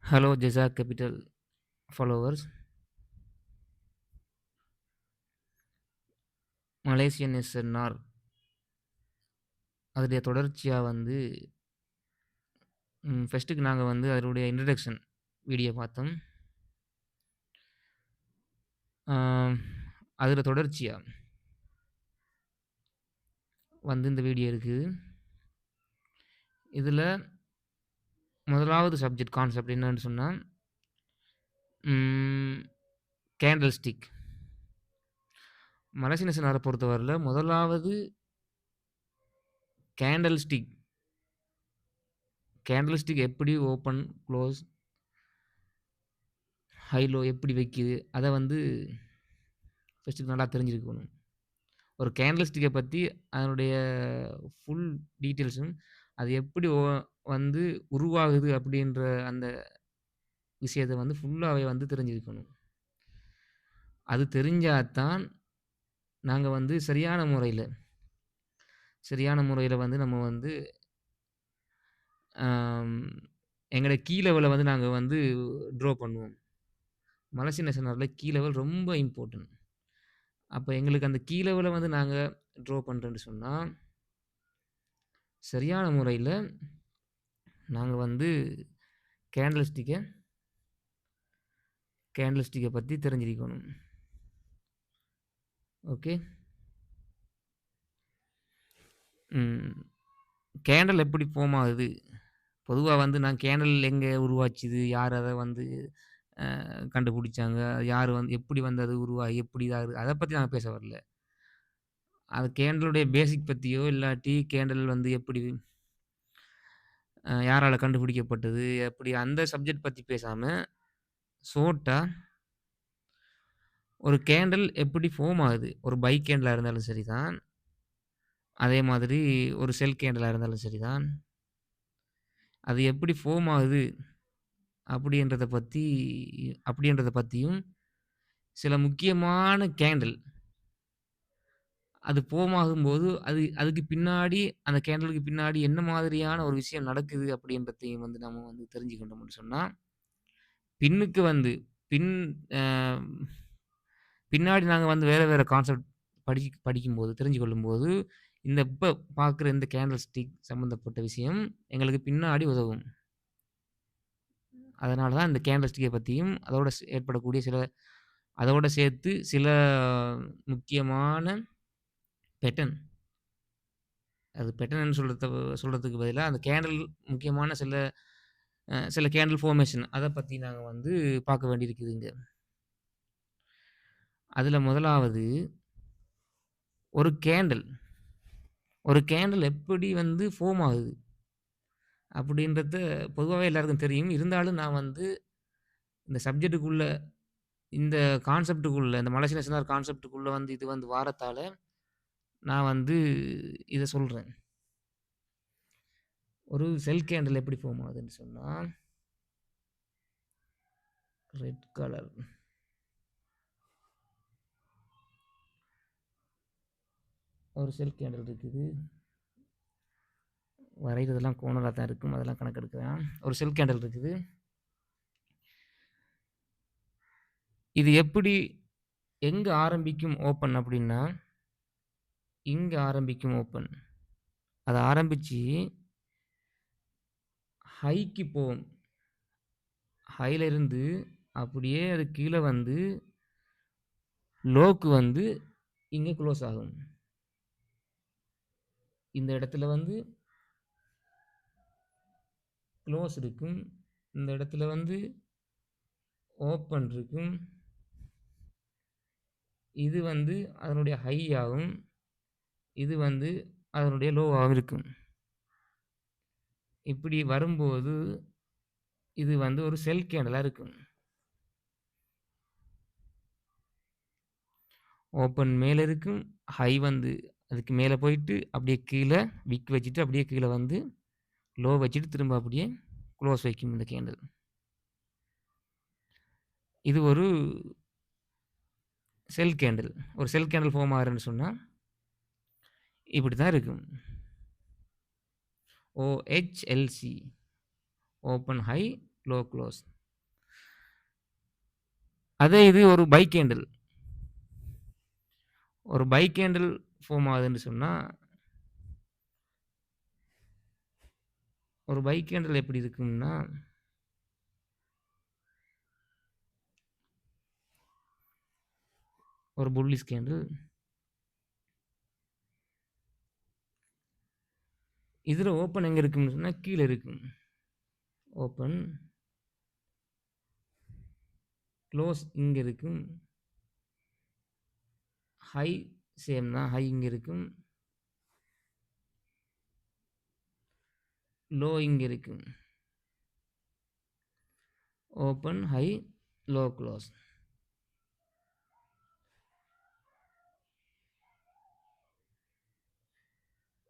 Hello, Jeza Capital followers. Malaysian SNR அதோடைய தொடர்ச்சியா வந்து ஃபர்ஸ்ட்டுக்கு நாங்க வந்து அதனுடைய இன்ட்ரோடக்ஷன் வீடியோ பார்த்தோம். அதில தொடர்ச்சியா வந்து இந்த வீடியோ இருக்குது. இதில முதலாவது சப்ஜெக்ட் கான்செப்ட் என்னன்னு சொன்னா, கேண்டில் ஸ்டிக். மலேசியன் எஸ்என்ஆரை பொறுத்தவரையில முதலாவது கேண்டில் ஸ்டிக் எப்படி ஓப்பன், க்ளோஸ், ஹை, லோ எப்படி வைக்குது, அத வந்து ஃபர்ஸ்ட்டு நல்லா தெரிஞ்சிருக்கணும். ஒரு கேண்டில் ஸ்டிக்கை பற்றி அதனுடைய ஃபுல் டீட்டெயில்ஸும் அது எப்படி வந்து உருவாகுது அப்படின்ற அந்த விஷயத்தை வந்து ஃபுல்லாகவே வந்து தெரிஞ்சிருக்கணும். அது தெரிஞ்சாதான் நாங்கள் வந்து சரியான முறையில் வந்து நம்ம வந்து எங்களோட கீ லெவலை வந்து நாங்கள் வந்து ட்ரா பண்ணுவோம். மலேசியன் நேஷனலில் கீ லெவல் ரொம்ப இம்பார்ட்டன்ட். அப்போ எங்களுக்கு அந்த கீ லெவலை வந்து நாங்கள் ட்ரா பண்ணுறோன்னு சொன்னால் சரியான முறையில் நாங்கள் வந்து கேண்டில் ஸ்டிக்கை பற்றி தெரிஞ்சிருக்கணும். ஓகே. கேண்டில் எப்படி ஃபார்ம் ஆகுது? பொதுவா வந்து நான் கேண்டில் எங்கே உருவாச்சுது? யார் அதை வந்து கண்டுபிடிச்சாங்க? யார் வந்து எப்படி வந்து அது உருவாகி எப்படி இதாகுது? அதை பற்றி நாங்கள் பேச வரல. அது கேண்டிலுடைய பேசிக் பற்றியோ இல்லாட்டி கேண்டில் வந்து எப்படி யாரால கண்டுபிடிக்கப்பட்டது? எப்படி அந்த சப்ஜெக்ட் பற்றி பேசாம ஷார்ட்டா ஒரு கேண்டில் எப்படி ஃபார்ம் ஆகுது? ஒரு பை கேண்டிலா இருந்தாலும் சரிதான். அதே மாதிரி ஒரு செல் கேண்டிலா இருந்தாலும் சரிதான். அது எப்படி ஃபார்ம் ஆகுது? அப்படின்றத பத்தியும் சில முக்கியமான கேண்டில் அது ஃபார்ம் ஆகும்போது அதுக்கு பின்னாடி அந்த கேண்டிலுக்கு பின்னாடி என்ன மாதிரியான ஒரு விஷயம் நடக்குது அப்படின்றதையும் வந்து நம்ம வந்து தெரிஞ்சுக்கிட்டோம்னு சொன்னா, பின்னுக்கு வந்து பின் அ பின்னாடி நாங்க வந்து வேற வேற கான்செப்ட் படிக்கும்போது, தெரிஞ்சு கொள்ளும்போது, இப்ப பார்க்குற இந்த கேண்டில் ஸ்டிக் சம்மந்தப்பட்ட விஷயம் எங்களுக்கு பின்னாடி உதவும். அதனால தான் இந்த கேண்டில் ஸ்டிக்கை பத்தியும், ஏற்படக்கூடிய அதோட சேர்த்து சில முக்கியமான பேட்டர்ன். அது பேட்டர்ன்னு சொல்றதுக்கு பதிலா, அந்த கேண்டில் முக்கியமான சில கேண்டில் ஃபார்மேஷன் அத பத்தி நாங்க வந்து பார்க்க வேண்டியிருக்குதுங்க. அதுல முதலாவது ஒரு கேண்டில் ஒரு கேண்டில் எப்படி வந்து ஃபார்ம் ஆகுது? அப்படின்றது பொதுவாவே எல்லாருக்கும் தெரியும். இருந்தாலும் நான் வந்து இந்த சப்ஜெக்ட்டுக்குள்ள இந்த இந்த மலேசியன் எஸ்என்ஆர் கான்செப்ட்டுக்குள்ள வந்து இது வந்து வாரத்தால, நான் வந்து இத சொல்றேன். ஒரு செல் கேண்டில் எப்படி ஃபார்ம் ஆகுதுன்னு சொன்னா, ரெட் கலர் ஒரு செல் கேண்டில் இருக்குது. வரைகிறதெல்லாம் கோணலா தான் இருக்கும். அதெல்லாம் கணக்கெடுக்க வேணாம். ஒரு செல் கேண்டில் இருக்குது. இது எப்படி எங்க ஆரம்பிக்கும் ஓப்பன் அப்படின்னா, இங்க ஆரம்பிக்கும் ஓப்பன். அது ஆரம்பிச்சு ஹைக்கு போகும். ஹைல இருந்து அப்படியே அது கீழ வந்து லோக்கு வந்து இங்க குளோஸ் ஆகும். இந்த இடத்துல வந்து க்ளோஸ் இருக்கும். இந்த இடத்துல வந்து ஓப்பன் இருக்கும். இது வந்து அதனுடைய ஹை ஆகும். இது வந்து அதனுடைய லோவாகவும் இருக்கும். இப்படி வரும்போது இது வந்து ஒரு செல் கேண்டிலா இருக்கும். ஓப்பன் மேல இருக்கும். ஹை வந்து அதுக்கு மேல போயிட்டு அப்படியே கீழ விக் வச்சுட்டு அப்படியே கீழ வந்து லோ வச்சுட்டு திரும்ப அப்படியே க்ளோஸ் வைக்கும் இந்த கேண்டில். இது ஒரு செல் கேண்டில். ஒரு செல் கேண்டில் ஃபார்ம் ஆகுதுன்னு சொன்னா, இப்படி தான் இருக்கும். OHLC open, high, low, close. அதே இது ஒரு பை கேண்டில். ஒரு பை கேண்டில் ஃபார்ம் ஆகுதுன்னு சொன்னா, ஒரு பை கேண்டில் எப்படி இருக்கும்னா, ஒரு புல்லிஷ் கேண்டில். இதுல ஓப்பன் எங்க இருக்கும்னு சொன்னா, கீழ இருக்கும். ஓப்பன், குளோஸ் இங்க இருக்கும். ஹை சேம் தான். ஹை இங்க இருக்கும். லோ இங்க இருக்கும். Open, high, low, close.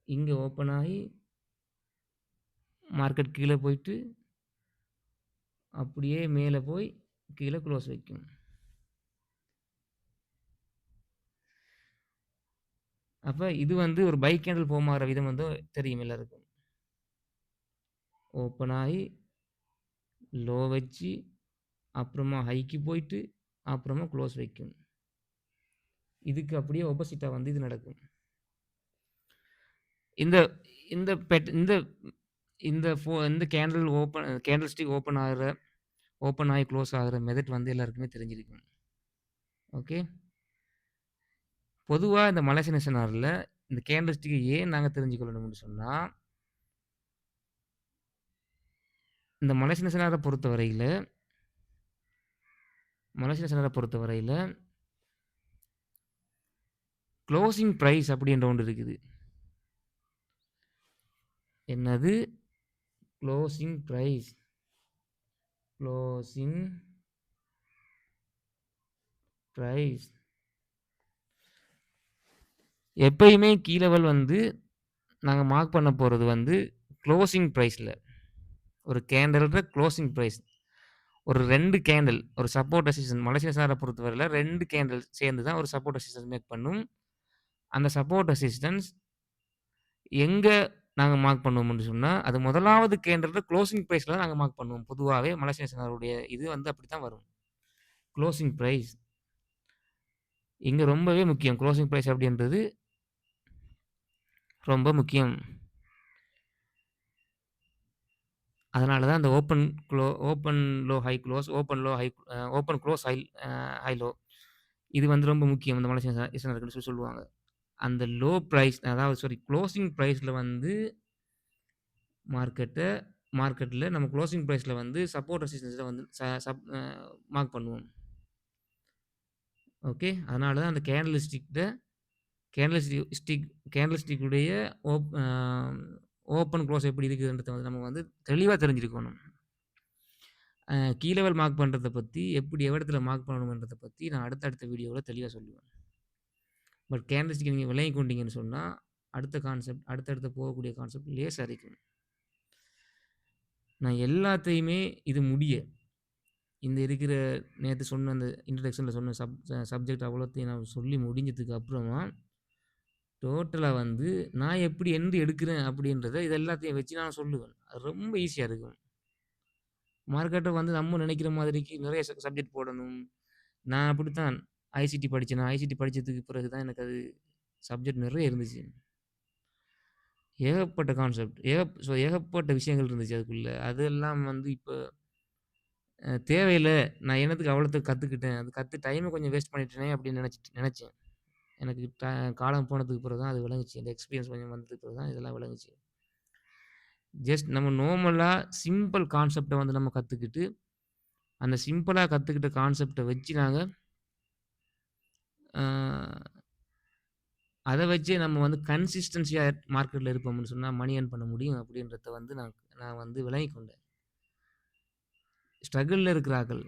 இங்க ஓப்பன் ஆகி மார்க்கெட் கீழ போயிட்டு, அப்படியே மேல போய் கீழ க்ளோஸ் வைக்கும். அப்ப இது வந்து ஒரு பை கேண்டில் ஃபார்ம் ஆகுற விதம் வந்து தெரியும் எல்லாருக்கும். ஓப்பன் ஆகி, லோ வச்சு, அப்புறமா ஹைக்கு போயிட்டு, அப்புறமா க்ளோஸ் வைக்கும். இதுக்கு அப்படியே ஆப்போசிட்டா வந்து இது நடக்கும். இந்த இந்த பெட் இந்த இந்த கேண்டில் கேண்டில் ஸ்டிக் ஓப்பன் ஆகி க்ளோஸ் ஆகுற மெத்தட் வந்து எல்லாருக்குமே தெரிஞ்சிருக்கும். ஓகே. பொதுவா இந்த மலேசியன் செனார்ல இந்த கேண்டில் ஸ்டிக் ஏன் நாங்க தெரிஞ்சுக்கொள்ளணும்னு சொன்னா, இந்த மலேசியன் செனார பொறுத்தவரையில க்ளோசிங் பிரைஸ் அப்படின்ற ஒன்று இருக்குது. என்னது? Closing price. Closing price. எப்பயுமே கீ லெவல் வந்து நாங்க மார்க் பண்ண போறது வந்து க்ளோசிங் பிரைஸ்ல. ஒரு கேண்டில்ற க்ளோசிங் பிரைஸ். ஒரு 2 கேண்டில், ஒரு சப்போர்ட் ரெசிஸ்டன்ஸ் மலேசியா சார பொறுத்தவரையில 2 கேண்டில் சேர்ந்து தான் ஒரு சப்போர்ட் ரெசிஸ்டன்ஸ் மேக் பண்ணும். அந்த சப்போர்ட் ரெசிஸ்டன்ஸ் எங்க நாங்க மார்க் பண்ணுவோம்னு சொன்னா, அது முதலாவது கேண்டில்ல க்ளோசிங் பிரைஸ்ல தான் நாங்க மார்க் பண்ணுவோம். பொதுவாவே மலேசியா சாருடைய இது வந்து அப்படித்தான் வரும். Closing price. இங்க ரொம்பவே முக்கியம். க்ளோசிங் பிரைஸ் அப்படின்றது ரொம்ப முக்கியம். அதனால தான் அந்த open low high close, open close high low. இது வந்து ரொம்ப முக்கியம். இந்த மலேசியா இருக்குன்னு சொல்லுவாங்க. அந்த லோ பிரைஸ் அதாவது க்ளோசிங் பிரைஸ்ல வந்து மார்க்கெட்ட மார்க்கெட்ல நம்ம க்ளோசிங் பிரைஸ்ல வந்து சப்போர்ட் ரெசிஸ்டன்ஸ்ல வந்து மார்க் பண்ணுவோம். ஓகே. அதனால தான் அந்த கேண்டில் ஸ்டிக்குடைய ஓப்பன் க்ளோஸ் எப்படி இருக்குதுன்றத வந்து நம்ம வந்து தெளிவா தெரிஞ்சிருக்கணும். கீ லெவல் மார்க் பண்றத பத்தி, எப்படி எவ்விடத்துல மார்க் பண்ணணும்ன்றத பத்தி நான் அடுத்த வீடியோல தெளிவா சொல்லுவேன். பட் கேண்டில் ஸ்டிக் நீங்க விளங்கிக் கொண்டீங்கன்னு சொன்னா, அடுத்தடுத்து போகக்கூடிய கான்செப்ட் லேசா இருக்கும். நான் எல்லாத்தையுமே இது இந்த இருக்கிற நேத்து சொன்ன அந்த இன்ட்ரோடக்ஷன்ல சொன்ன சப்ஜெக்ட் அவ்வளோத்தையும் நான் சொல்லி முடிஞ்சதுக்கு அப்புறமா, டோட்டலா வந்து நான் எப்படி எடுக்கிறேன் அப்படின்றத இது எல்லாத்தையும் வச்சு நான் சொல்லுவேன். அது ரொம்ப ஈஸியா இருக்கும். மார்க்கெட்ட வந்து நம்ம நினைக்கிற மாதிரிக்கு நிறைய சப்ஜெக்ட் போடணும். நான் அப்படித்தான் ஐசிடி படிச்சேன். நான் ஐசிடி படிச்சதுக்கு பிறகு தான் எனக்கு அது சப்ஜெக்ட் நிறைய இருந்துச்சு. ஏகப்பட்ட கான்செப்ட். ஏகப்பட்ட விஷயங்கள் இருந்துச்சு அதுக்குள்ள. அதெல்லாம் வந்து இப்ப தேவையில்ல. நான் என்னத்துக்கு அவ்வளோத்துக்கு கத்துக்கிட்டேன். அது டைம கொஞ்சம் வேஸ்ட் பண்ணிட்டேனே அப்படின்னு நெனச்சேன். எனக்கு காலம் போனதுக்கு பிறகு தான் அது விளங்குச்சு. இந்த எக்ஸ்பீரியன்ஸ் கொஞ்சம் வந்ததுக்கு பிறகு தான் இதெல்லாம் விளங்குச்சு. ஜஸ்ட் நம்ம நார்மலா சிம்பிள் கான்செப்ட்ட வந்து நம்ம கத்துக்கிட்டு, அந்த சிம்பிளா கத்துக்கிட்ட கான்செப்ட்ட வச்சு நாங்க அ அத வச்சே நம்ம வந்து கன்சிஸ்டன்ஸியா மார்க்கெட்ல இருப்போம்னு சொன்னா மணி ஏர்ன் பண்ண முடியும் அப்படின்றத வந்து நான் வந்து விளங்கிக் கொண்டேன். ஸ்ட்ரகிள்ல இருக்கிறார்கள்.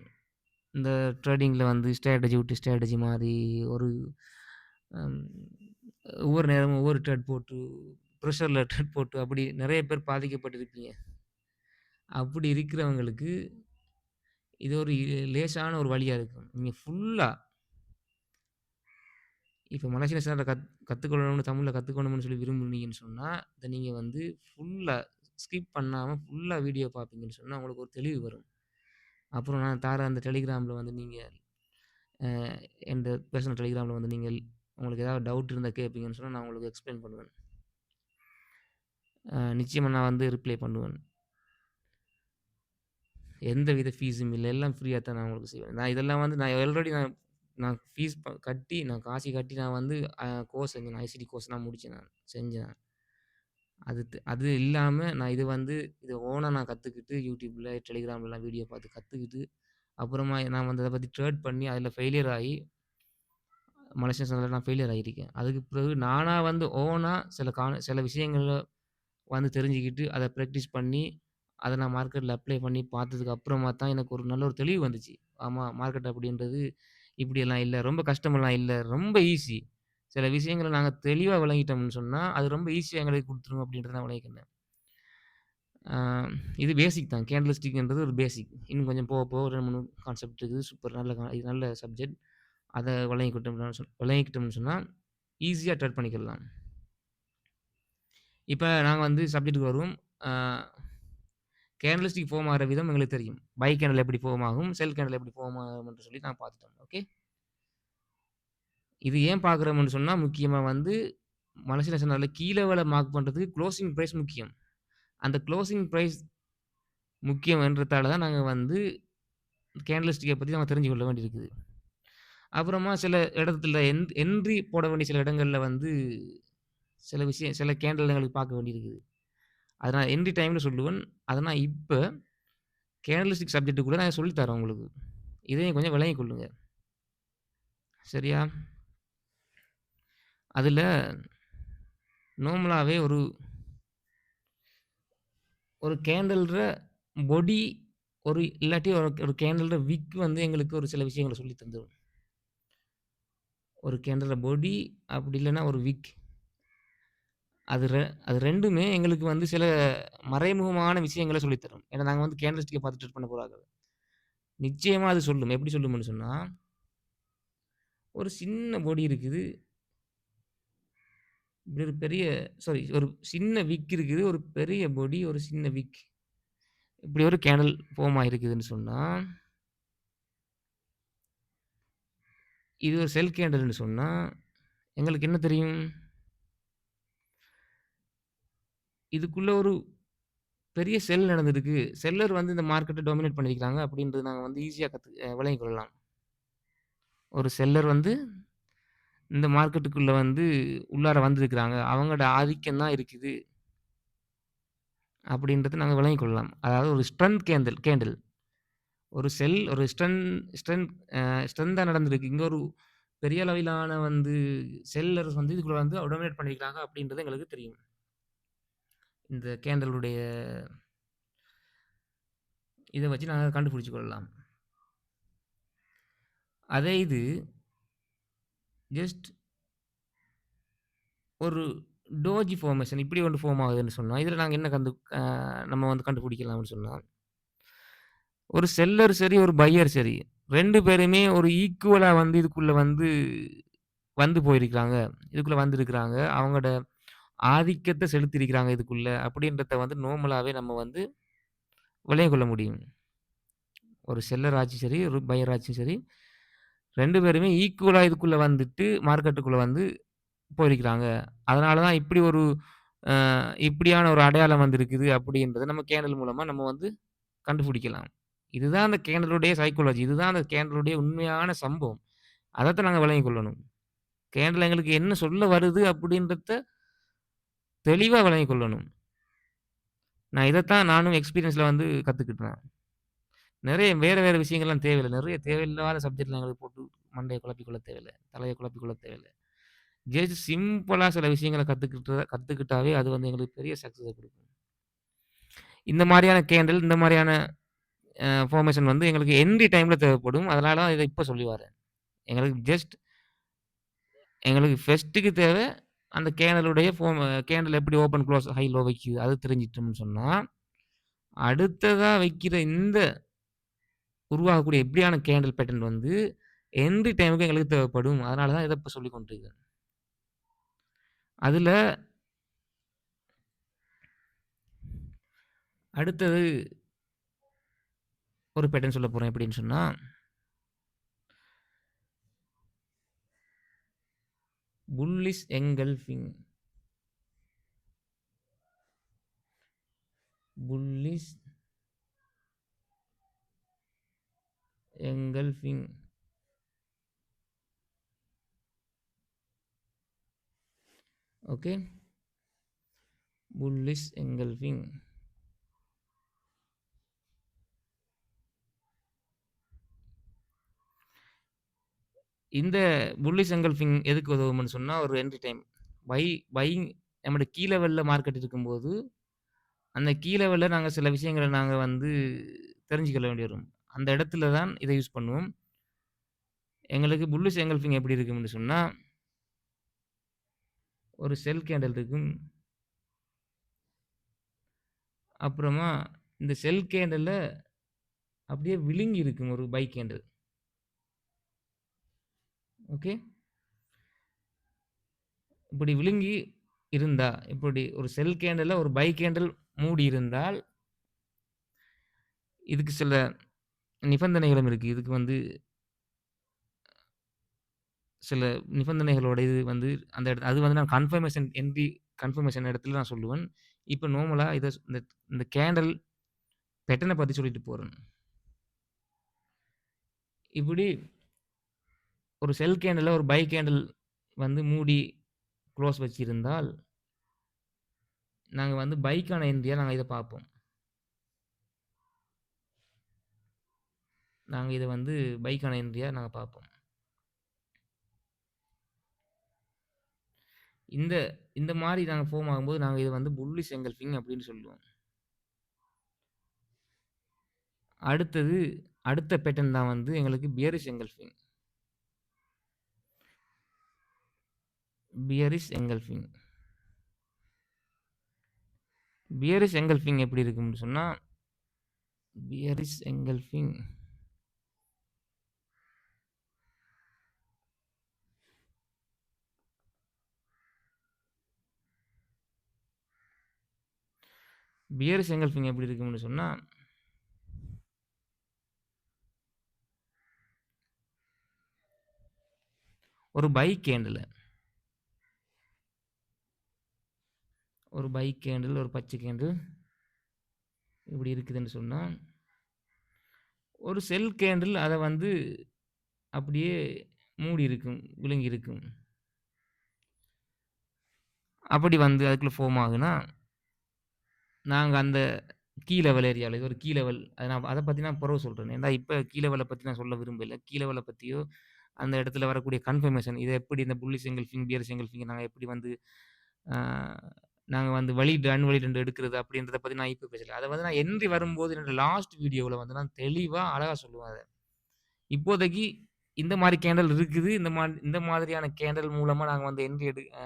இந்த ட்ரேடிங்ல வந்து ஸ்ட்ராட்டஜி விட்டு ஸ்ட்ராட்டஜி மாறி ஒரு அம் ஒவ்வொரு நேரமும் ஒவ்வொரு ட்ரேட் போட்டு, ப்ரெஷர்ல ட்ரேட் போட்டு அப்படி நெறைய பேர் பாதிக்கப்பட்டிருப்பீங்க. அப்படி இருக்கிறவங்களுக்கு இது ஒரு லேசான ஒரு வழியா இருக்கும். நீங்க ஃபுல்லா இப்ப மலேசியன் ஸ்டாண்ட கத்துக்கொள்ளணும்னு தமிழ்ல கத்துக்கணும்னு சொல்லி விரும்புனீங்கன்னு சொன்னா, இத நீங்க வந்து ஃபுல்லா ஸ்கிப் பண்ணாம ஃபுல்லா வீடியோ பார்ப்பீங்கன்னு சொன்னா, உங்களுக்கு ஒரு தெளிவு வரும். அப்புறம் நான் தார அந்த டெலிகிராம்ல வந்து நீங்க அ என்ட பெர்சனல் டெலிகிராம்ல வந்து நீங்கள் உங்களுக்கு ஏதாவது டவுட் இருந்தா கேட்பீங்கன்னு சொன்னா, நான் உங்களுக்கு எக்ஸ்ப்ளைன் பண்ணுவேன். நிச்சயமா நான் வந்து ரிப்ளை பண்ணுவேன். எந்தவித ஃபீஸும் இல்ல. எல்லாம் ஃப்ரீயா தான் நான் உங்களுக்கு செய்வேன். நான் இதெல்லாம் வந்து நான் ஆல்ரெடி நான் நான் ஃபீஸ் கட்டி நான் காசு கட்டி நான் வந்து கோர்ஸ் செஞ்சேன். ஐசிடி கோர்ஸ் நான் முடிச்சேன் நான். செஞ்சேன். அது இல்லாம நான் இது வந்து இத ஓனா நான் கத்துக்கிட்டு YouTubeல, Telegramலலாம் வீடியோ பார்த்து கத்துக்கிட்டு, அப்புறமா நான் வந்து அத பத்தி ட்ரேட் பண்ணி அதில ஃபெயிலியர் ஆயி, மலேசியன் சந்தையில நான் ஃபெயிலியர் ஆகியிருக்கேன். அதுக்கு பிறகு நானா வந்து ஓனா சில விஷயங்கள வந்து தெரிஞ்சுக்கிட்டு, அத பிராக்டிஸ் பண்ணி, அத நான் மார்க்கெட்ல அப்ளை பண்ணி பார்த்ததுக்கு அப்புறமா தான் எனக்கு ஒரு நல்ல ஒரு தெளிவு வந்துச்சு. ஆமா, மார்க்கெட் அப்படின்றது இப்படியெல்லாம் இல்ல. ரொம்ப கஷ்டமெல்லாம் இல்ல. ரொம்ப ஈஸி. சில விஷயங்கள நாங்க தெளிவா விளங்கிட்டோம்னு சொன்னா, அது ரொம்ப ஈஸியா எங்களுக்கு குடுத்துரும் அப்படின்றத நான் விளங்கிக்கினேன். ஆ இது பேசிக் தான். கேண்டில் ஸ்டிக்ன்றது ஒரு பேசிக். இன்னும் கொஞ்சம் போக போக 2, 3 கான்செப்ட் இருக்குது. சூப்பர் இது நல்ல சப்ஜெக்ட். அத விளங்கிக்கிட்டோம்னு சொன்னா, ஈஸியா ட்ரேட் பண்ணிக்கலாம். இப்ப நாங்க வந்து சப்ஜெக்ட்க்கு வருவோம். ஆ கேண்டில் ஸ்டிக் ஃபார்ம் ஆகுற விதம் எங்களுக்கு தெரியும். பை கேண்டில் எப்படி ஃபார்ம் ஆகும், செல் கேண்டில் எப்படி ஃபார்ம் ஆகும் என்று சொல்லி நான் பார்த்துட்டோம். ஓகே. இது ஏன் பார்க்குறோம்னு சொன்னா, முக்கியமா வந்து மனசுல சொன்னார்ல, கீழ வில மார்க் பண்றதுக்கு குளோசிங் பிரைஸ் முக்கியம். அந்த குளோசிங் பிரைஸ் முக்கியம்ன்றதால தான் நாங்க வந்து கேண்டில் ஸ்டிக்க பத்தி நம்ம தெரிஞ்சு கொள்ள வேண்டியிருக்குது. அப்புறமா சில இடத்துல என்ட்ரி போட வேண்டிய சில இடங்கள்ல வந்து சில கேண்டில் எங்களுக்கு பார்க்க வேண்டியிருக்குது. அத நான் என்ட்ரி டைம்ல சொல்லுவேன். அத நான் இப்ப கேண்டில் ஸ்டிக் சப்ஜெக்ட் கூட நான் சொல்லி தரேன் உங்களுக்கு. இதையும் கொஞ்சம் விளங்கிக் கொள்ளுங்க. சரியா? அதுல நார்மலாவே ஒரு ஒரு கேண்டில்ற பொடி இல்லாட்டி ஒரு கேண்டில்ற விக் வந்து எங்களுக்கு ஒரு சில விஷயங்கள சொல்லி தந்துரும். ஒரு கேண்டில்ற பொடி அப்படி இல்லன்னா ஒரு விக். அது ரெ அது 2மே எங்களுக்கு வந்து சில மறைமுகமான விஷயங்கள சொல்லி தரும். ஏன்னா நாங்க வந்து கேண்டில் ஸ்டிக்க பார்த்து ட்ரேட் பண்ண போற ஆட்கள். நிச்சயமா அது சொல்லும். எப்படி சொல்லும்னு சொன்னா, ஒரு சின்ன பொடி இருக்குது. இப்படி ஒரு பெரிய ஒரு சின்ன விக் இருக்குது. ஒரு பெரிய பொடி, ஒரு சின்ன விக். இப்படி ஒரு கேண்டில் ஃபார்ம் ஆயிருக்குதுன்னு சொன்னா, இது ஒரு செல் கேண்டில்ன்னு சொன்னா, எங்களுக்கு என்ன தெரியும்? இதுக்குள்ள ஒரு பெரிய செல் நடந்திருக்கு. செல்லர் வந்து இந்த மார்க்கெட்ட டாமினேட் பண்ணியிருக்காங்க அப்படின்றது நாங்க வந்து ஈஸியா விளங்கிக் கொள்ளலாம். ஒரு செல்லர் வந்து இந்த மார்க்கெட்டுக்குள்ள வந்து உள்ளார வந்திருக்கிறாங்க. அவங்களோட ஆதிக்கம் தான் இருக்குது அப்படின்றத நாங்க விளங்கிக் கொள்ளலாம். அதாவது ஒரு ஸ்ட்ரென்த் கேண்டில். ஒரு செல் ஒரு ஸ்ட்ரென்த் அ ஸ்ட்ரென்த்தா நடந்திருக்கு. இங்க ஒரு பெரிய அளவிலான வந்து செல்லர்ஸ் வந்து இதுக்குள்ள வந்து டாமினேட் பண்ணியிருக்காங்க அப்படின்றது எங்களுக்கு தெரியும். இந்த கேண்டிலுடைய இத வச்சு நாங்க கண்டுபிடிச்சுக் கொள்ளலாம். அதே இது ஜஸ்ட் ஒரு டோஜி ஃபார்மேஷன் இப்படி ஒண்ணு ஃபார்ம் ஆகுதுன்னு சொன்னா, இதுல நாங்க என்ன அ நம்ம வந்து கண்டுபிடிக்கலாம்னு சொன்னா, ஒரு செல்லர் சரி, ஒரு பையர் சரி, 2 பேருமே ஒரு ஈக்குவலா வந்து இதுக்குள்ள வந்து போயிருக்கிறாங்க. இதுக்குள்ள வந்திருக்கிறாங்க. அவங்களோட ஆதிக்கத்த செலுத்தியிருக்கிறாங்க இதுக்குள்ள. அப்படின்றத வந்து நார்மலாவே நம்ம வந்து விளங்கிக் கொள்ள முடியும். ஒரு செல்லர் ஆச்சும் சரி, ஒரு பையர் ஆச்சும் சரி, 2 பேருமே ஈக்குவலா இதுக்குள்ள வந்துட்டு மார்க்கெட்டுக்குள்ள வந்து போயிருக்கிறாங்க. அதனால தான் இப்படி ஒரு அ இப்படியான ஒரு அடையாளம் வந்திருக்குது அப்படின்றத நம்ம கேண்டில் மூலமா நம்ம வந்து கண்டுபிடிக்கலாம். இதுதான் அந்த கேண்டிலுடைய சைக்காலஜி. இதுதான் அந்த கேண்டிலுடைய உண்மையான சம்பவம். அதத்தான் நாங்க விளங்கிக் கொள்ளணும். கேண்டில் எங்களுக்கு என்ன சொல்ல வருது அப்படின்றத தெளிவா விளங்கிக் கொள்ளணும். நான் இதத்தான் நானும் எக்ஸ்பீரியன்ஸ்ல வந்து கத்துக்கிட்டேன். நெறைய வேற வேற விஷயங்கள்லாம் தேவையில்ல. நெறைய தேவையில்லாத சப்ஜெக்ட்லாம் எங்களுக்கு போட்டு மண்டைய குழப்பிக் கொள்ள தேவையில்ல. தலைய குழப்பிக் கொள்ள தேவையில்ல. ஜஸ்ட் சிம்பிளா சில விஷயங்கள கத்துக்கிட்டாவே அது வந்து எங்களுக்கு பெரிய சக்சஸ குடுக்கும். இந்த மாரியான கேண்டில், இந்த மாரியான ஃபார்மேஷன் வந்து எங்களுக்கு என்ட்ரி டைம்ல தேவைப்படும். அதனால தான் இத இப்ப சொல்லி வரேன். எங்களுக்கு ஜஸ்ட் எங்களுக்கு ஃபர்ஸ்ட்டுக்கு தேவ அந்த கேண்டிலுடைய கேண்டில் எப்படி ஓப்பன், குளோஸ், ஹை, லோ வைக்குது. அது தெரிஞ்சுட்டோம்னு சொன்னா, அடுத்ததா வைக்கிற இந்த உருவாகக்கூடிய எப்படியான கேண்டில் பேட்டர்ன் வந்து என்ட்ரி டைமுக்கு எங்களுக்கு தேவைப்படும். அதனால தான் இத இப்ப சொல்லிக் கொண்டிருக்கிறேன். அதுல அடுத்தது ஒரு பேட்டர்ன் சொல்லப் போறேன் எப்படின்னு சொன்னா, bullish engulfing. Bullish engulfing. Okay. Bullish engulfing. இந்த புல்லிஷ் எங்கல்ஃபிங் எதுக்கு உதவும்னு சொன்னா, ஒரு என்ட்ரி டைம். பையிங் நம்முடைய கீ லெவல்ல மார்க்கெட் இருக்கும்போது, அந்த கீ லெவல்ல நாங்க சில விஷயங்கள நாங்க வந்து தெரிஞ்சுக்கொள்ள வேண்டி வரும். அந்த இடத்துல தான் இத யூஸ் பண்ணுவோம். எங்களுக்கு புல்லிஷ் எங்கல்ஃபிங் எப்படி இருக்கும்னு சொன்னா, ஒரு செல் கேண்டில் இருக்கும். அப்புறமா இந்த செல் கேண்டில்ல அப்படியே விழுங்கி இருக்கும் ஒரு பை கேண்டில். ஓகே. இப்படி விழுங்கி இருந்தா, இப்படி ஒரு செல் கேண்டில்ல ஒரு பை கேண்டில் மூடி இருந்தால், இதுக்கு சில நிபந்தனைகளும் இருக்கு. இதுக்கு வந்து சில நிபந்தனைகளோட இது வந்து அந்த அது வந்து நான் கன்ஃபர்மேஷன் என்ட்ரி கன்ஃபர்மேஷன் இடத்துல நான் சொல்லுவேன். இப்ப நார்மலா இந்த இந்த கேண்டில் பேட்டர்ன பத்தி சொல்லிட்டு போறேன். இப்படி ஒரு செல் கேண்டில்ல ஒரு பை கேண்டில் வந்து மூடி குளோஸ் வச்சிருந்தால், நாங்க வந்து பைக்கான என்ட்ரியா நாங்க இத பார்ப்போம். நாங்க இத வந்து பைக்கான என்ட்ரியா நாங்க பார்ப்போம். இந்த இந்த மாரி நாங்க ஃபார்ம் ஆகும்போது, நாங்க இத வந்து புல்லிஷ் எங்கல்ஃபிங் அப்படின்னு சொல்லுவோம். அடுத்தது அடுத்த பேட்டர்ன் தான் வந்து எங்களுக்கு bearish engulfing. Bearish engulfing. Bearish engulfing எப்படி இருக்கும்னு சொன்னா, பியரிஷ் எங்கல்ஃபிங் பியரிஷ் எங்கல்ஃபிங் எப்படி இருக்கும்னு சொன்னா, ஒரு பை கேண்டில் ஒரு பை கேண்டில், ஒரு பச்சை கேண்டில் இப்படி இருக்குதுன்னு சொன்னா, ஒரு செல் கேண்டில் அத வந்து அப்படியே மூடி இருக்கும், விழுங்கி இருக்கும். அப்படி வந்து அதுக்குள்ள ஃபார்ம் ஆகுனா, நாங்க அந்த கீ லெவல் ஏரியால இது ஒரு கீ லெவல். நான் அத பத்தி நான் பிறகு சொல்றேன். ஏன்னா இப்ப கீ லெவல பத்தி நான் சொல்ல விரும்பல. கீ லெவல பத்தியோ, அந்த இடத்துல வரக்கூடிய கன்ஃபர்மேஷன் இத எப்படி இந்த புல்லிஷ் எங்கல்ஃபிங், பியரிஷ் எங்கல்ஃபிங் நாங்க எப்படி வந்து ஆ நாங்க வந்து வலிட், அன்வலிட் என்று எடுக்கிறது அப்படின்றத பத்தி நான் இப்ப பேசல. அத வந்து நான் என்ட்ரி வரும்போது என்னோட லாஸ்ட் வீடியோல வந்து நான் தெளிவா அழகா சொல்லுவேன் அத. இப்போதைக்கு இந்த மாரி கேண்டில் இருக்குது. இந்த மாதிரியான கேண்டில் மூலமா நாங்க வந்து என்ட்ரி எடு அ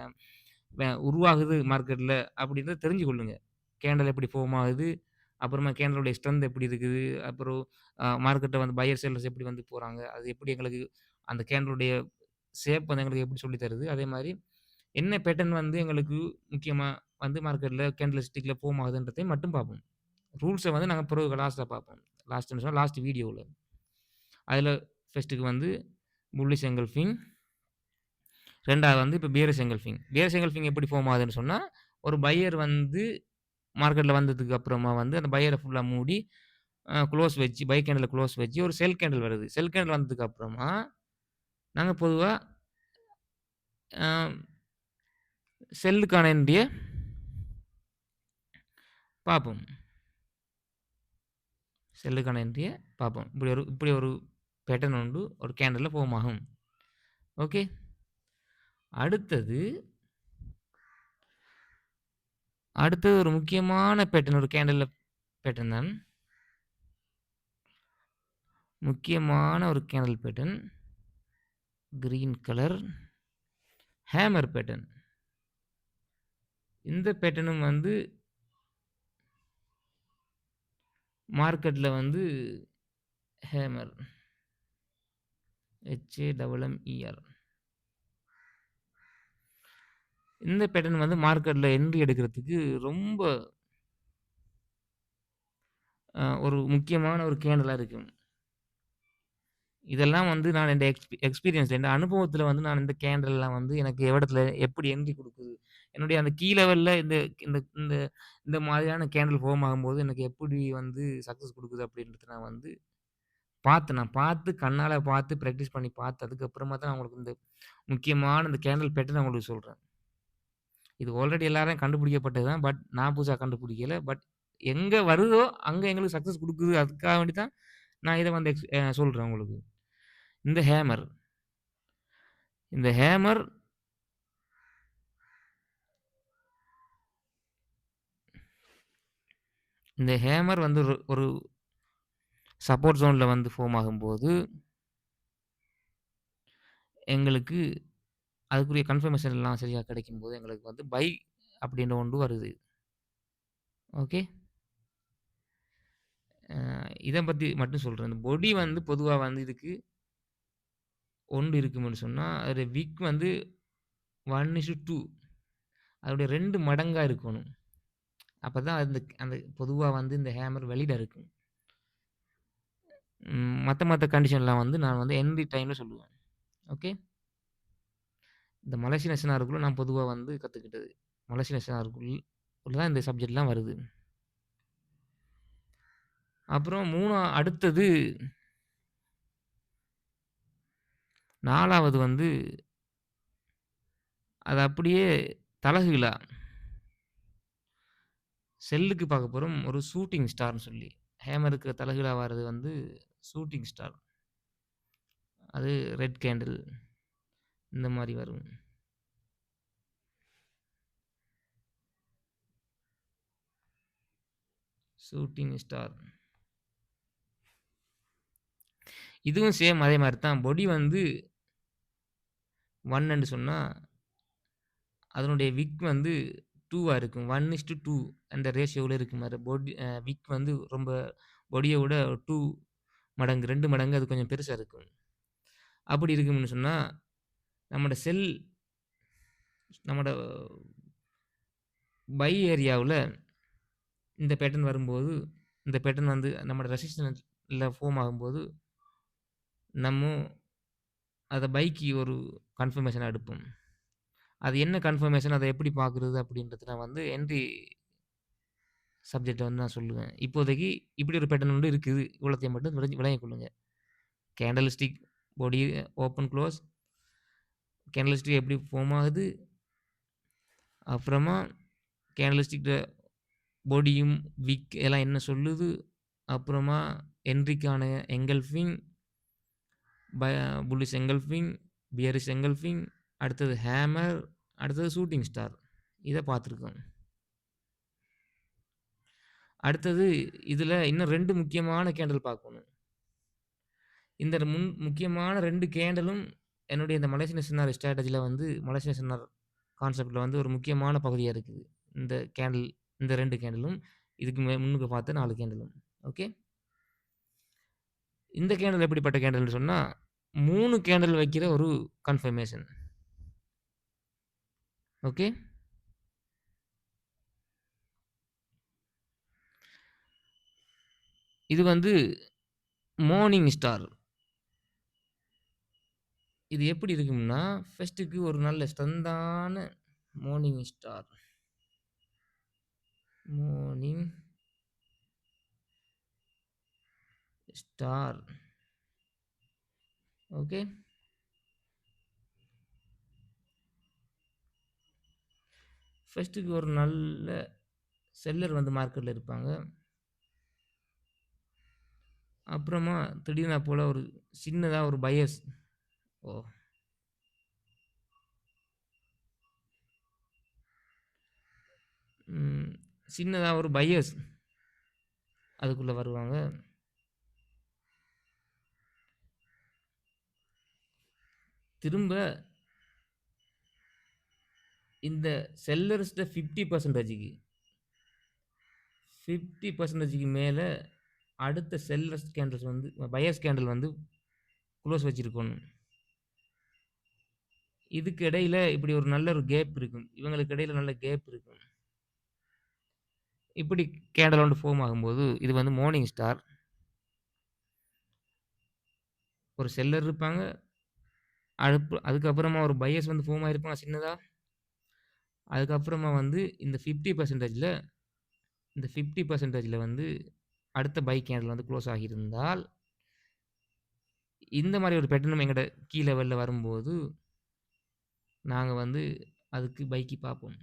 உருவாகுது மார்க்கெட்ல அப்படின்றத தெரிஞ்சு கொள்ளுங்க. கேண்டில் எப்படி ஃபார்ம் ஆகுது, அப்புறமா கேண்டிலோட ஸ்ட்ரென்த் எப்படி இருக்குது, அப்புறம் மார்க்கெட்ட வந்து பையர், செல்லர்ஸ் எப்படி வந்து போறாங்க, அது எப்படி எங்களுக்கு அந்த கேண்டிலுடைய ஷேப் வந்து எங்களுக்கு எப்படி சொல்லி தருது. அதே மாரி என்ன பேட்டர்ன் வந்து எங்களுக்கு முக்கியமா வந்து மார்க்கெட்ல கேண்டில் ஸ்டிக்ல ஃபார்ம் ஆகுதுன்றதையும் மட்டும் பார்ப்போம். ரூல்ஸ வந்து நாங்க பிறகு லாஸ்ட்ல பார்ப்போம். லாஸ்ட்ன்னு சொன்னா லாஸ்ட் வீடியோல. அதுல ஃபர்ஸ்ட்டுக்கு வந்து புல்லிஷ் எங்கல்ஃபிங். 2வது வந்து இப்ப பியரிஷ் எங்கல்ஃபிங். பியரிஷ் எங்கல்ஃபிங் எப்படி ஃபார்ம் ஆகுதுன்னு சொன்னா, ஒரு பையர் வந்து மார்க்கெட்ல வந்ததுக்கு அப்புறமா வந்து அந்த பையர ஃபுல்லா மூடி குளோஸ் வச்சு பை கேண்டில்ல குளோஸ் வச்சு ஒரு செல் கேண்டில் வருது. செல் கேண்டில் வந்ததுக்கு அப்புறமா, நாங்க பொதுவா அ செல்லுக்கான என்ட்ரிய பார்ப்போம். செல்லுக்கான என்ட்ரிய பார்ப்போம். இப்படி ஒரு பேட்டர்ன் உண்டு. ஒரு கேண்டில்ல ஃபார்ம் ஆகும். ஓகே. அடுத்தது அடுத்தது ஒரு முக்கியமான பேட்டர்ன் ஒரு கேண்டில்ல பேட்டர்ன் தான். முக்கியமான ஒரு candle pattern. Green colour hammer pattern. இந்த பேட்டர்னும் வந்து மார்க்கெட்ல வந்து ஹேமர் HAMMER. இந்த பேட்டர்ன் வந்து மார்க்கெட்ல என்ட்ரி எடுக்கிறதுக்கு ரொம்ப ஒரு முக்கியமான ஒரு கேண்டிலா இருக்கு. இதெல்லாம் வந்து நான் என்ட எக்ஸ்பீரியன்ஸ் என் அனுபவத்தில வந்து நான் இந்த கேண்டில்லாம் வந்து எனக்கு எவ்விடத்துல எப்படி எனர்ஜி குடுக்குது. என்னுடைய அந்த கீ லெவல்ல இந்த இந்த இந்த இந்த மாதிரியான கேண்டில் ஃபார்ம் ஆகும்போது எனக்கு எப்படி வந்து சக்சஸ் குடுக்குது அப்படின்றத நான் வந்து பார்த்தேன். நான் பார்த்து கண்ணால பார்த்து பிராக்டிஸ் பண்ணி பார்த்து அதுக்கப்புறமா தான் நான் உங்களுக்கு இந்த முக்கியமான இந்த கேண்டில் பேட்டர்ன் நான் உங்களுக்கு சொல்றேன். இது ஆல்ரெடி எல்லாரும் கண்டுபிடிக்கப்பட்டது தான். பட் நான் புதுசா கண்டுபிடிக்கல. பட் எங்க வருதோ அங்க எங்களுக்கு சக்சஸ் குடுக்குது. அதுக்காக வேண்டி தான் நான் இத வந்து சொல்றேன் உங்களுக்கு. இந்த ஹேமர் இந்த ஹேமர் இந்த ஹேமர் வந்து ஒரு ஒரு சப்போர்ட் ஜோன்ல வந்து ஃபார்ம் ஆகும்போது, எங்களுக்கு அதுக்குரிய கன்ஃபர்மேஷன் எல்லாம் சரியா கிடைக்கும்போது, எங்களுக்கு வந்து பை அப்படின்ற ஒன்று வருது. ஓகே. இத பத்தி மட்டும் சொல்றேன். இந்த பொடி வந்து பொதுவா வந்து இதுக்கு 1 இருக்கும்னு சொன்னா, அதோட விக் வந்து 1:2 அதோடைய 2 மடங்கா இருக்கணும். அப்பதான் அந்த அந்த பொதுவா வந்து இந்த ஹேமர் வெளியில இருக்கும். மத்த கண்டிஷன்லாம் வந்து நான் வந்து என்டி டைம்ல சொல்லுவேன். ஓகே. இந்த மலேசிய நெசனாருக்குள்ள நான் பொதுவா வந்து கத்துக்கிட்டது. மலேசிய நெசனாருக்குள் உள்ள தான் இந்த சப்ஜெக்ட்லாம் வருது. அப்புறம் அடுத்தது 4வது வந்து அது அப்படியே தலகீழா செல்லுக்கு பார்க்க போறோம். ஒரு ஷூட்டிங் ஸ்டார்ன்னு சொல்லி. ஹேமருக்கு தலகீழா வர்றது வந்து ஷூட்டிங் ஸ்டார். அது ரெட் கேண்டில் இந்த மாரி வரும். Shooting star. இதுவும் சேம் அதே மாரி தான். பொடி வந்து 1ன்னு சொன்னா, அதனுடைய விக் வந்து 2வா இருக்கும். 1:2 அந்த ரேஷியோல இருக்கும் பாரு. விக் வந்து ரொம்ப பொடிய விட 2 மடங்கு 2 மடங்கு அது கொஞ்சம் பெருசா இருக்கும். அப்படி இருக்கும்னு சொன்னா, நம்மோட செல் நம்மோட பை ஏரியாவுல இந்த பேட்டர்ன் வரும்போது, இந்த பேட்டர்ன் வந்து நம்மோட ரெசிஸ்டன்ஸ்ல ஃபார்ம் ஆகும்போது, நம்ம அத பைக்கு ஒரு கன்ஃபர்மேஷனா எடுப்போம். அது என்ன கன்ஃபர்மேஷன், அத எப்படி பார்க்குறது அப்படின்றத நான் வந்து சப்ஜெக்ட்ட வந்து நான் சொல்லுவேன். இப்போதைக்கு இப்படி ஒரு பேட்டர்ன் வந்து இருக்குது. இவ்வளத்தையும் மட்டும் விளங்கிக் கொள்ளுங்க. கேண்டில் ஸ்டிக், பாடி ஓப்பன், குளோஸ். கேண்டில் ஸ்டிக் எப்படி ஃபார்ம் ஆகுது. அப்புறமா கேண்டில் ஸ்டிக்ல பாடியும், விக் எல்லாம் என்ன சொல்லுது. அப்புறமா என்ட்ரிக்கான எங்கல்ஃபிங், ப புல்லிஷ் எங்கல்ஃபிங், பியரிஷ் எங்கல்ஃபிங், அடுத்தது ஹேமர், அடுத்தது ஷூட்டிங் ஸ்டார். இத பார்த்துருக்கோம். அடுத்தது இதுல இன்னும் 2 முக்கியமான கேண்டில் பார்க்கணும். இந்த முக்கியமான 2 கேண்டிலும் என்னுடைய இந்த மலேசியன் எஸ்என்ஆர் ஸ்ட்ராட்டஜில வந்து மலேசியன் எஸ்என்ஆர் கான்செப்ட்ல வந்து ஒரு முக்கியமான பகுதியா இருக்குது. இந்த கேண்டில் இந்த 2 கேண்டிலும் இதுக்கு முன்னுக்கு பார்த்த 4 கேண்டிலும். ஓகே. இந்த கேண்டில் எப்படிப்பட்ட கேண்டில்னு சொன்னா, 3 கேண்டில் வைக்கிற ஒரு கன்ஃபர்மேஷன். ஓகே. இது வந்து மார்னிங் ஸ்டார். இது எப்படி இருக்கும்னா, ஃபர்ஸ்ட்டுக்கு ஒரு நல்ல ஸ்ட்ரென்த்தான morning star. Morning star. Okay. ஃபர்ஸ்ட்டுக்கு ஒரு நல்ல செல்லர் வந்து மார்க்கெட்ல இருப்பாங்க. அப்புறமா திடீர்னு போல ஒரு சின்னதா ஒரு பையர்ஸ். ஓ! ம். சின்னதா ஒரு பையர்ஸ் அதுக்குள்ள வருவாங்க. திரும்ப இந்த செல்லர்ஸ்ட 50%க்கு மேல அடுத்த செல்லர்ஸ் கேண்டில்ஸ் வந்து பையர்ஸ் கேண்டில் வந்து குளோஸ் வச்சிருக்கணும். இதுக்கு இடையில இப்படி ஒரு நல்ல ஒரு கேப் இருக்கும். இவங்களுக்கு இடையில நல்ல கேப் இருக்கும். இப்படி கேண்டில் ஒன்று ஃபார்ம் ஆகும்போது, இது வந்து மார்னிங் ஸ்டார். ஒரு செல்லர் இருப்பாங்க. அதுக்கப்புறமா ஒரு பையர்ஸ் வந்து ஃபார்ம் ஆயிருப்பாங்க சின்னதா. அதுக்கப்புறமா வந்து இந்த 50%ல இந்த 50%ல வந்து அடுத்த பை கேண்டில் வந்து குளோஸ் ஆகியிருந்தால், இந்த மாரி ஒரு பேட்டர்ன் எங்கட்ட கீ லெவல்ல வரும்போது, நாங்க வந்து அதுக்கு பைக்கு பார்ப்போம்.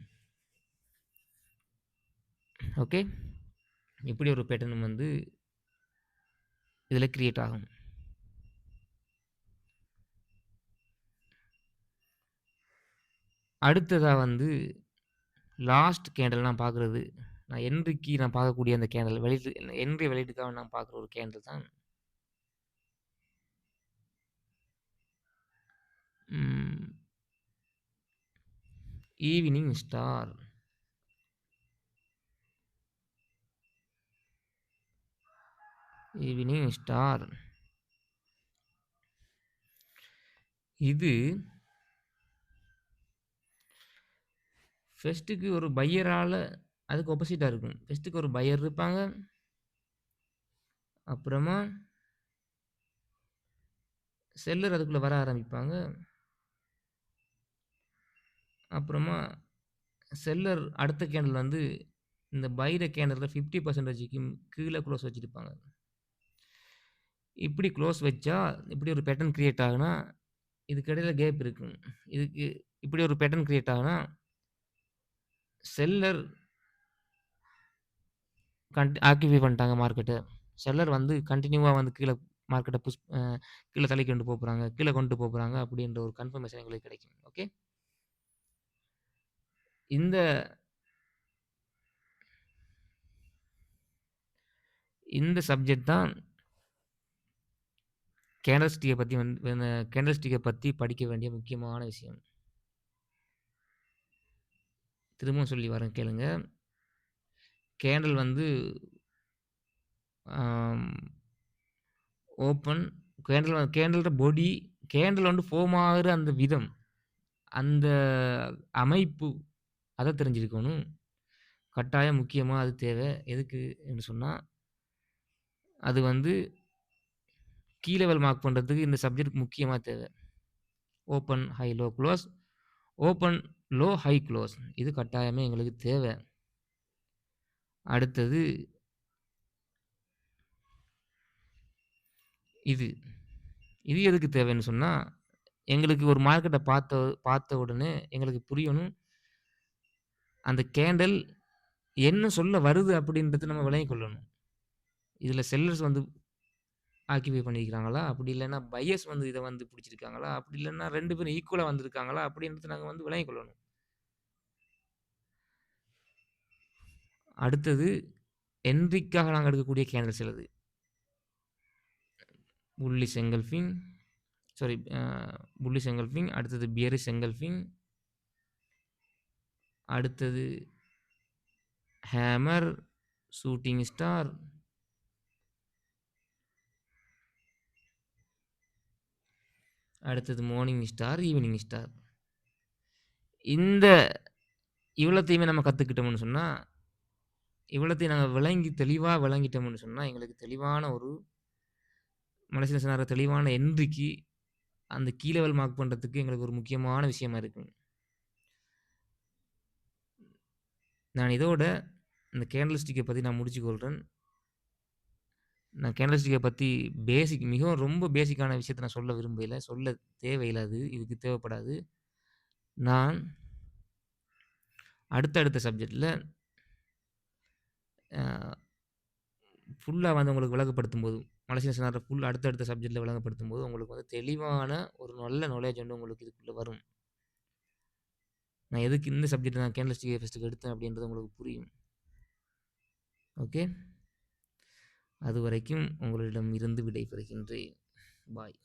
ஓகே. இப்படி ஒரு பேட்டர்ன் வந்து இதில கிரியேட் ஆகும். அடுத்ததா வந்து லாஸ்ட் கேண்டில் நான் பார்க்குறது, நான் என்ட்ரிக்கு நான் பார்க்கக்கூடிய அந்த கேண்டில் என்ட்ரி வெளியீட்டுக்காக நான் பார்க்குற ஒரு கேண்டில் தான் ம் ஈவினிங் ஸ்டார். Evening star. இது ஃபர்ஸ்ட்டுக்கு ஒரு பையரால அதுக்கு ஆப்போசிட்டா இருக்கும். ஃபர்ஸ்ட்டுக்கு ஒரு பையர் இருப்பாங்க. அப்புறமா செல்லர் அதுக்குள்ள வர ஆரம்பிப்பாங்க. அப்புறமா செல்லர் அடுத்த கேண்டில் வந்து இந்த பைட கேண்டில்ல 50%க்கு கீழ குளோஸ் வச்சிருப்பாங்க. இப்படி குளோஸ் வச்சா, இப்படி ஒரு பேட்டர்ன் கிரியேட் ஆகுனா, இதுக்கு இடையில கேப் இருக்கும். இதுக்கு இப்படி ஒரு பேட்டர்ன் கிரியேட் ஆகுனா, செல்லர் ஆக்கிபை பண்ணிட்டாங்க மார்க்கெட்ட. செல்லர் வந்து கன்டினியூவா வந்து கீழ மார்க்கெட்ட கீழ தள்ளிக் கொண்டு போறாங்க. கீழ கொண்டு போறாங்க அப்படின்ற ஒரு கன்ஃபர்மேஷன் எங்களுக்கு கிடைக்கும். ஓகே. இந்த இந்த சப்ஜெக்ட் தான் கேண்டல்ஸ்டிக்க பத்தி படிக்க வேண்டிய முக்கியமான விஷயம். திரும்பவும் சொல்லி வரேன் கேளுங்க. கேண்டில் வந்து ஆம் ஓப்பன் கேண்டிலோட பாடி கேண்டில் வந்து ஃபார்ம் ஆகுற அந்த விதம், அந்த அமைப்பு அத தெரிஞ்சிருக்கணும். கட்டாயம் முக்கியமா அது தேவை. எதுக்கு என்று சொன்னா, அது வந்து கீ லெவல் மார்க் பண்றதுக்கு இந்த சப்ஜெக்ட் முக்கியமா தேவை. Open, high, low, close. Open, low, high, close. இது கட்டாயமே எங்களுக்கு தேவை. அடுத்தது இது. இது எதுக்கு தேவைன்னு சொன்னா, எங்களுக்கு ஒரு மார்க்கெட்ட பார்த்த உடனே எங்களுக்கு புரியணும். அந்த கேண்டில் என்ன சொல்ல வருது அப்படின்றத நம்ம விளங்கிக் கொள்ளணும். இதுல செல்லர்ஸ் வந்து ஆக்கிபை பண்ணியிருக்கிறாங்களா? அப்படி இல்லன்னா பையர்ஸ் வந்து இத வந்து பிடிச்சிருக்காங்களா? அப்படி இல்லன்னா 2 பேரும் ஈக்குவலா வந்திருக்காங்களா? அப்படின்றத நாங்க வந்து விளங்கிக் கொள்ளணும். அடுத்தது என்ட்ரிக்காக நாங்க எடுக்கக்கூடிய கேண்டில்ஸ் சிலது. Bullish engulfing, sorry bullish engulfing, அடுத்தது பியரிஷ் எங்கல்ஃபிங், அடுத்தது ஹேமர், ஷூட்டிங் ஸ்டார், அடுத்தது மார்னிங் ஸ்டார், ஈவினிங் ஸ்டார். இந்த இவ்வளத்தையுமே நம்ம கத்துக்கிட்டோம்னு சொன்னா, இவ்வளத்தையும் நாங்க தெளிவா விளங்கிட்டோம்னு சொன்னா, எங்களுக்கு தெளிவான ஒரு மனசுல சொன்னார தெளிவான என்ட்ரிக்கு அந்த கீ லெவல் மார்க் பண்றதுக்கு எங்களுக்கு ஒரு முக்கியமான விஷயமா இருக்கும். நான் இதோட இந்த கேண்டில் ஸ்டிக்க பத்தி நான் முடிச்சுக் கொள்றேன். நான் கேண்டில் ஸ்டிக்க பத்தி மிகவும் ரொம்ப பேசிக்கான விஷயத்த நான் சொல்ல விரும்பல. சொல்ல தேவையில்ல அது. இதுக்கு தேவைப்படாது. நான் அடுத்த சப்ஜெக்ட்ல அ ஃபுல்லா வந்து உங்களுக்கு விளங்கப்படுத்தும்போது, மனசில சொன்னார அடுத்தடுத்த சப்ஜெக்ட்ல விளங்கப்படுத்தும்போது, உங்களுக்கு வந்து தெளிவான ஒரு நல்ல நாலேட்ஜ் வந்து உங்களுக்கு இதுக்குள்ள வரும். நான் எதுக்கு இந்த சப்ஜெக்ட் நான் கேண்டில் ஸ்டிக் ஃபர்ஸ்ட் எடுத்தேன் அப்படின்றது உங்களுக்கு புரியும். ஓகே. அதுவரைக்கும் உங்களிடம் இருந்து விடைபெறுகின்றேன். பாய்.